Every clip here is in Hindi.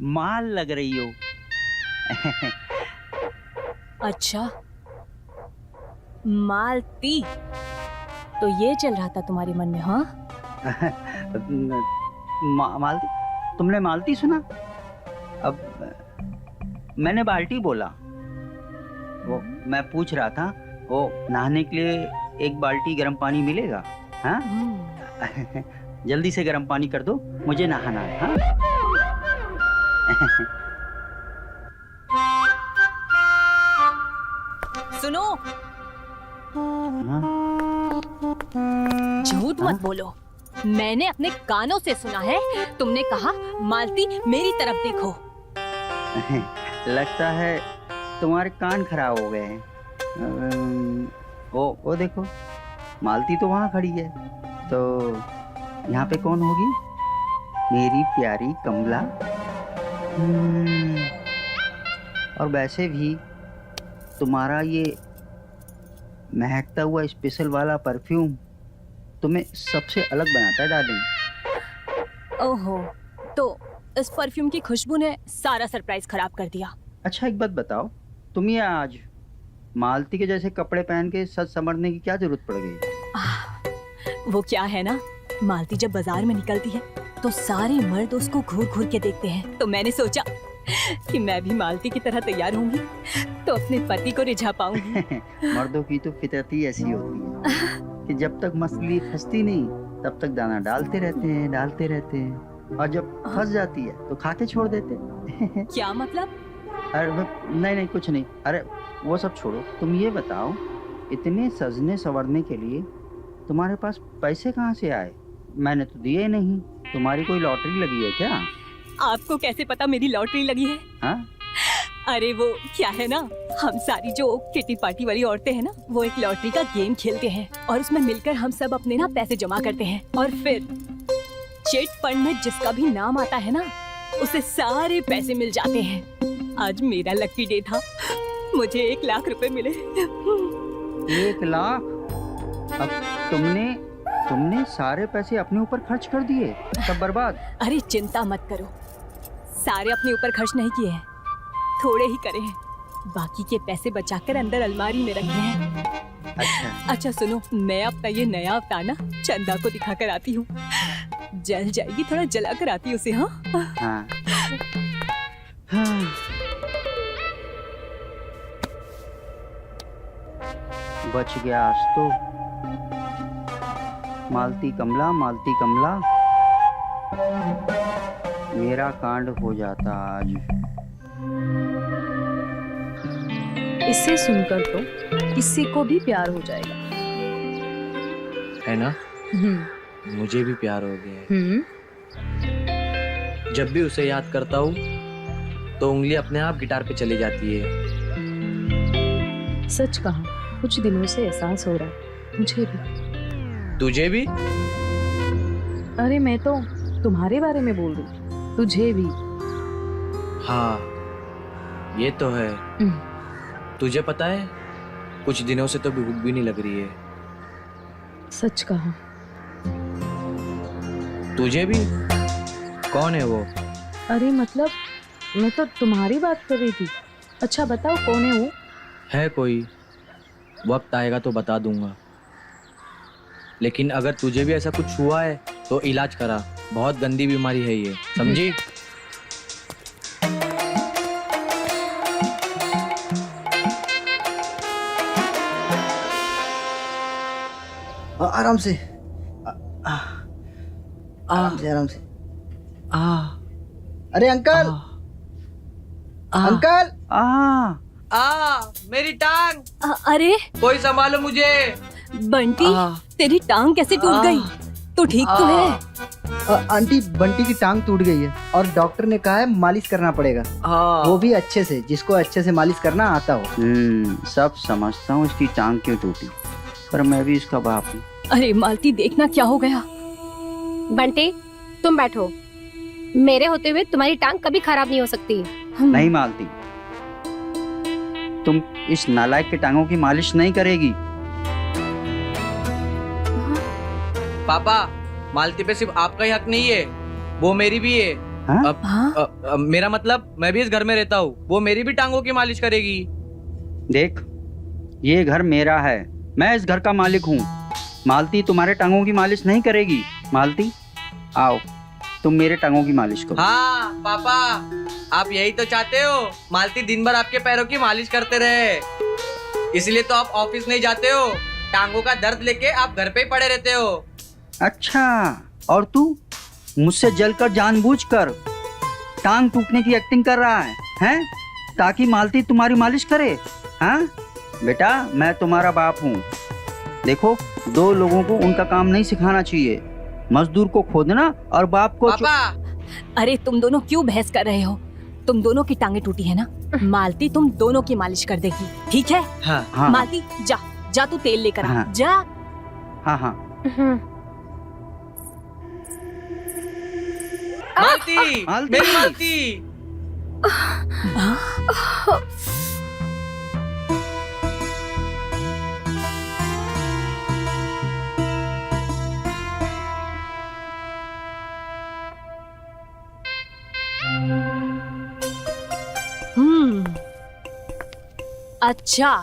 माल लग रही हो। अच्छा, मालती, तो ये चल रहा था तुम्हारे मन में, हाँ? मालती? तुमने मालती सुना? अब मैंने बाल्टी बोला। वो मैं पूछ रहा था, वो नहाने के लिए एक बाल्टी गर्म पानी मिलेगा? हाँ? जल्दी से गर्म पानी कर दो, मुझे नहाना है। हाँ? सुनो, हाँ? झूठ मत बोलो। मैंने अपने कानों से सुना है, तुमने कहा मालती मेरी तरफ देखो। लगता है तुम्हारे कान खराब हो गए हैं। वो देखो, मालती तो वहाँ खड़ी है, तो यहाँ पे कौन होगी? मेरी प्यारी कमला। और वैसे भी तुम्हारा ये महकता हुआ स्पेशल वाला परफ्यूम तुम्हें सबसे अलग बनाता है डार्लिंग। ओहो, तो इस परफ्यूम की खुशबू ने सारा सरप्राइज खराब कर दिया। अच्छा, एक बात बताओ, तुम ये आज मालती के जैसे कपड़े पहन के सज संवरने की क्या जरूरत पड़ गई? वो क्या है ना, मालती जब बाजार में निकलती है तो सारे मर्द उसको घूर घूर के देखते हैं, तो मैंने सोचा कि मैं भी मालती की तरह तैयार होंगी तो अपने पति को रिझा पाऊंगी। मर्दों की तो फितरत ही ऐसी होती है कि जब तक मछली फंसती नहीं तब तक दाना डालते रहते हैं, और जब फंस जाती है तो खा के छोड़ देते हैं। क्या मतलब? अरे नहीं कुछ नहीं। अरे वो सब छोड़ो, तुम ये बताओ, इतने सजने संवरने के लिए तुम्हारे पास पैसे कहाँ से आए? मैंने तो दिए नहीं। तुम्हारी कोई लॉटरी लगी है क्या? आपको कैसे पता मेरी लॉटरी लगी है? हाँ? अरे वो क्या है ना, हम सारी जो किटी पार्टी वाली औरतें हैं ना, वो एक लॉटरी का गेम खेलते हैं और उसमें मिलकर हम सब अपने ना पैसे जमा करते हैं, और फिर चिट फंड में जिसका भी नाम आता है ना, उसे सारे पैसे मिल जाते हैं। आज मेरा लकी डे था, मुझे 1 लाख रुपए मिले। 1 लाख? अब तुमने सारे पैसे अपने ऊपर खर्च कर दिए, सब बर्बाद? अरे चिंता मत करो, सारे अपने ऊपर खर्च नहीं किए हैं, थोड़े ही करे हैं। बाकी के पैसे बचाकर अंदर अलमारी में रखे हैं। अच्छा सुनो, मैं अपना ये नया अवतार ना चंदा को दिखा कर आती हूँ, जल जाएगी, थोड़ा जला कर आती उसे। हाँ? बच गया आज तो। मालती कमला, मेरा कांड हो जाता आज। इसे सुनकर तो किसी को भी प्यार हो जाएगा, है ना? मुझे भी प्यार हो गया है। जब भी उसे याद करता हूँ तो उंगली अपने आप गिटार पे चली जाती है। सच कहा, कुछ दिनों से एहसास हो रहा है मुझे भी। तुझे भी? अरे मैं तो तुम्हारे बारे में बोल रही, तुझे भी। हाँ, ये तो है। तुझे पता है, कुछ दिनों से तो भूख भी नहीं लग रही है। सच कहा। तुझे भी? कौन है वो? अरे मतलब मैं तो तुम्हारी बात कर रही थी। अच्छा बताओ, कौन है वो? है कोई, वक्त आएगा तो बता दूंगा। लेकिन अगर तुझे भी ऐसा कुछ हुआ है तो इलाज करा, बहुत गंदी बीमारी है ये, समझी? आराम से, आराम से। अरे अंकल, अंकल! मेरी टांग! अरे कोई संभालो मुझे! बंटी, तेरी टांग कैसे टूट गई? तू ठीक तो है? आंटी, बंटी की टांग टूट गई है और डॉक्टर ने कहा है मालिश करना पड़ेगा, वो भी अच्छे से, जिसको अच्छे से मालिश करना आता हो। सब समझता हूँ इसकी टांग क्यों टूटी, पर मैं भी इसका बाप हूँ। अरे मालती, देखना क्या हो गया। बंटी, तुम बैठो, मेरे होते हुए तुम्हारी टांग कभी खराब नहीं हो सकती। नहीं मालती, तुम इस नालायक के टांगों की मालिश नहीं करेगी। पापा, मालती पे सिर्फ आपका ही हक नहीं है, वो मेरी भी है। हाँ? हाँ? मेरा मतलब मैं भी इस घर में रहता हूँ, वो मेरी भी टांगों की मालिश करेगी। देख, ये घर मेरा है, मैं इस घर का मालिक हूँ। मालती तुम्हारे टांगों की मालिश नहीं करेगी। मालती आओ, तुम मेरे टांगों की मालिश करो। हाँ पापा, आप यही तो चाहते हो, मालती दिन भर आपके पैरों की मालिश करते रहे। इसलिए तो आप ऑफिस नहीं जाते हो, टांगों का दर्द लेके आप घर पे ही पड़े रहते हो। अच्छा, और तू मुझसे जलकर जानबूझकर टांग टूटने की एक्टिंग कर रहा है, हैं? ताकि मालती तुम्हारी मालिश करे। हाँ बेटा, मैं तुम्हारा बाप हूँ। देखो, दो लोगों को उनका काम नहीं सिखाना चाहिए। मजदूर को खोदना और बाप को पापा, अरे तुम दोनों क्यों बहस कर रहे हो? तुम दोनों की टांगे टूटी है ना, मालती तुम दोनों की मालिश कर देगी, ठीक है? हाँ हाँ मालती जा, जा तू तेल लेकर आ, हाँ। जा। हाँ हाँ मालती, मालती। मेरी मालती। अच्छा,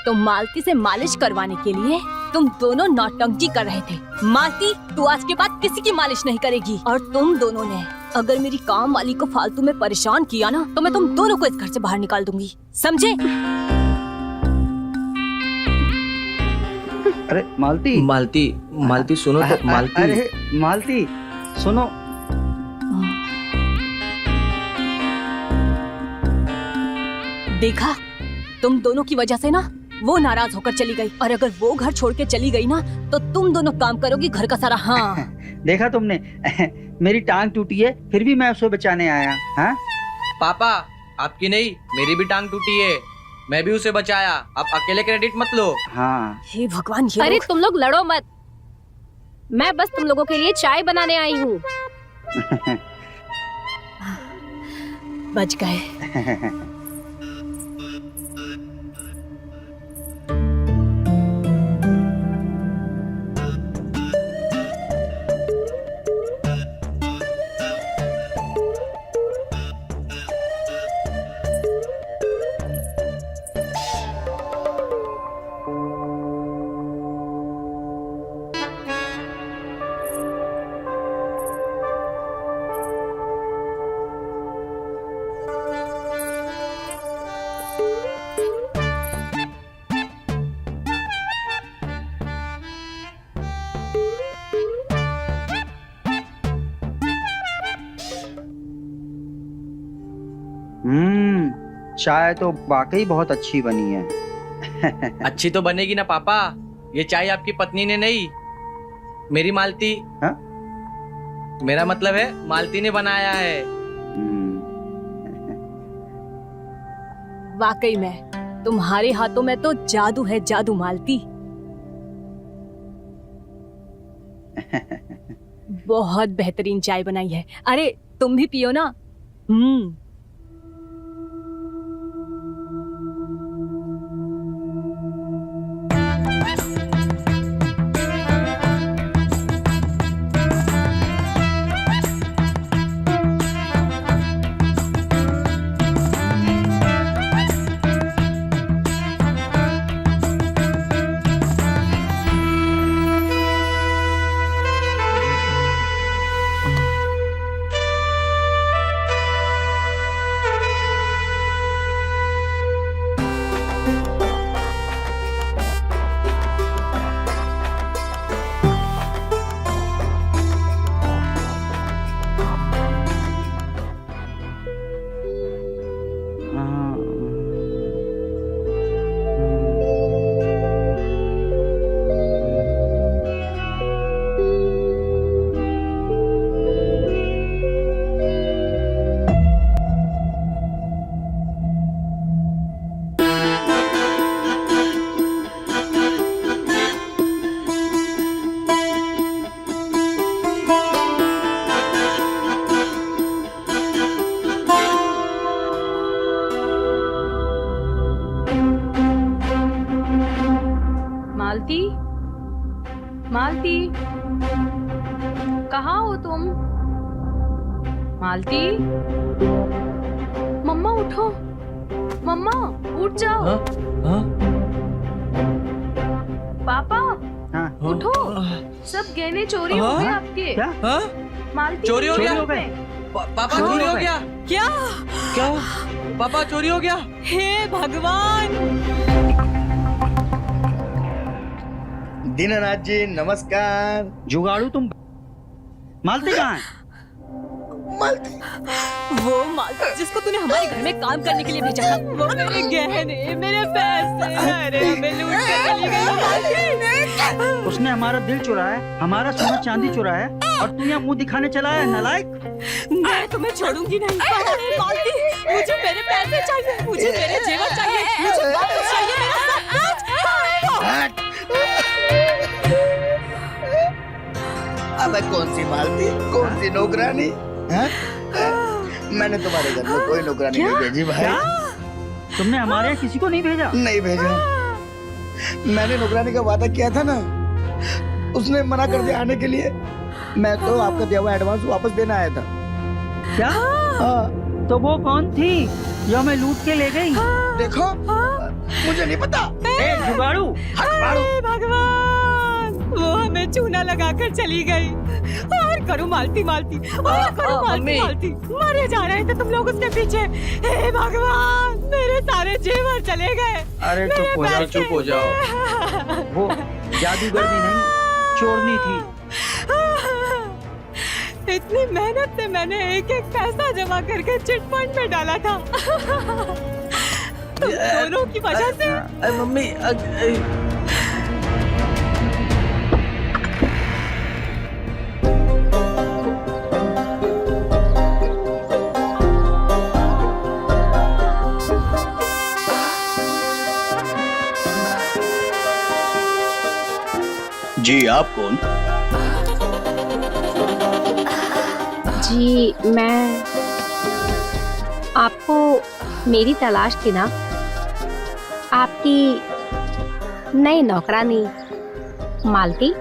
तो मालती से मालिश करवाने के लिए तुम दोनों नौटंकी कर रहे थे। मालती, तू आज के बाद किसी की मालिश नहीं करेगी। और तुम दोनों ने अगर मेरी काम वाली को फालतू में परेशान किया ना, तो मैं तुम दोनों को इस घर से बाहर निकाल दूंगी, समझे? अरे मालती, मालती सुनो तो। मालती, अरे मालती सुनो। देखा, तुम दोनों की वजह से ना वो नाराज होकर चली गई, और अगर वो घर छोड़ के चली गई ना, तो तुम दोनों काम करोगी घर का सारा। हाँ देखा तुमने, मेरी टांग टूटी है, फिर भी मैं उसे बचाने आया। हाँ पापा, आपकी नहीं, मेरी भी टांग टूटी है, मैं भी उसे बचाया। आप अकेले क्रेडिट मत लो। हाँ हे भगवान, ये अरे लोग- तुम लोग लड़ो मत, मैं बस तुम लोगों के लिए चाय बनाने आई हूँ। बच गए। चाय तो वाकई बहुत अच्छी बनी है। अच्छी तो बनेगी ना पापा, ये चाय आपकी पत्नी ने नहीं, मेरी मालती। हाँ? मेरा मतलब है मालती ने बनाया है। वाकई में तुम्हारे हाथों में तो जादू है, जादू मालती। बहुत बेहतरीन चाय बनाई है। अरे तुम भी पियो ना। मालती, मालती, कहाँ हो तुम? मालती, मम्मा उठो, मम्मा उठ जाओ। हाँ? हाँ? पापा हाँ उठो, सब गहने चोरी हो गए आपके। क्या हाँ? मालती चोरी हो गया? हो गए। पापा चोरी चोरी हो हो गए। गया? क्या? क्या? पापा चोरी हो गया? हे भगवान! दीनानाथ जी नमस्कार। जुगाड़ू तुम मालती कहाँ है? वो मालती जिसको तूने हमारे घर में काम करने के लिए भेजा था, वो मेरे गहने, मेरे पैसे, अरे हमें लूट के चली गई वो मालती। उसने हमारा दिल चुराया, हमारा सोना चांदी चुराया और तू यहाँ मुंह दिखाने चला है नालायक। मैं तुम्हें छोड़ूंगी नहीं मालती। मुझे मेरे पैसे चाहिए, मुझे मेरे जेवर चाहिए, मुझे वापस चाहिए मेरा सब कुछ। अबे कौन सी मालती, कौन सी नौकरानी? हाँ? मैंने तुम्हारे घर में कोई नौकरानी नहीं भेजी भाई। क्या? तुमने हमारे यहाँ किसी को नहीं भेजा? नहीं भेजा। मैंने नौकरानी का वादा किया था ना, उसने मना कर दिया आने के लिए। मैं तो आपका दिया हुआ एडवांस वापस देना आया था। क्या? हाँ, तो वो कौन थी जो हमें लूट के ले गई? देखो मुझे नहीं पता। ए जुगाड़ू, हे भगवान! वो हमें चूना लगाकर चली गई। और करो मालती मालती, और करो मालती मालती। मरे जा रहे थे तुम लोग उसके पीछे। हे भगवान! मेरे सारे जेवर चले गए। अरे चुप हो जाओ, चुप हो जाओ। वो जादूगरनी नहीं, चोरनी थी। इतनी मेहनत से मैंने एक एक पैसा जमा करके चिट फंड में डाला था। तुम दोनों की वजह से। मम्मी जी आप कौन? जी मैं, आपको मेरी तलाश थी ना? आपकी नई नौकरानी मालती।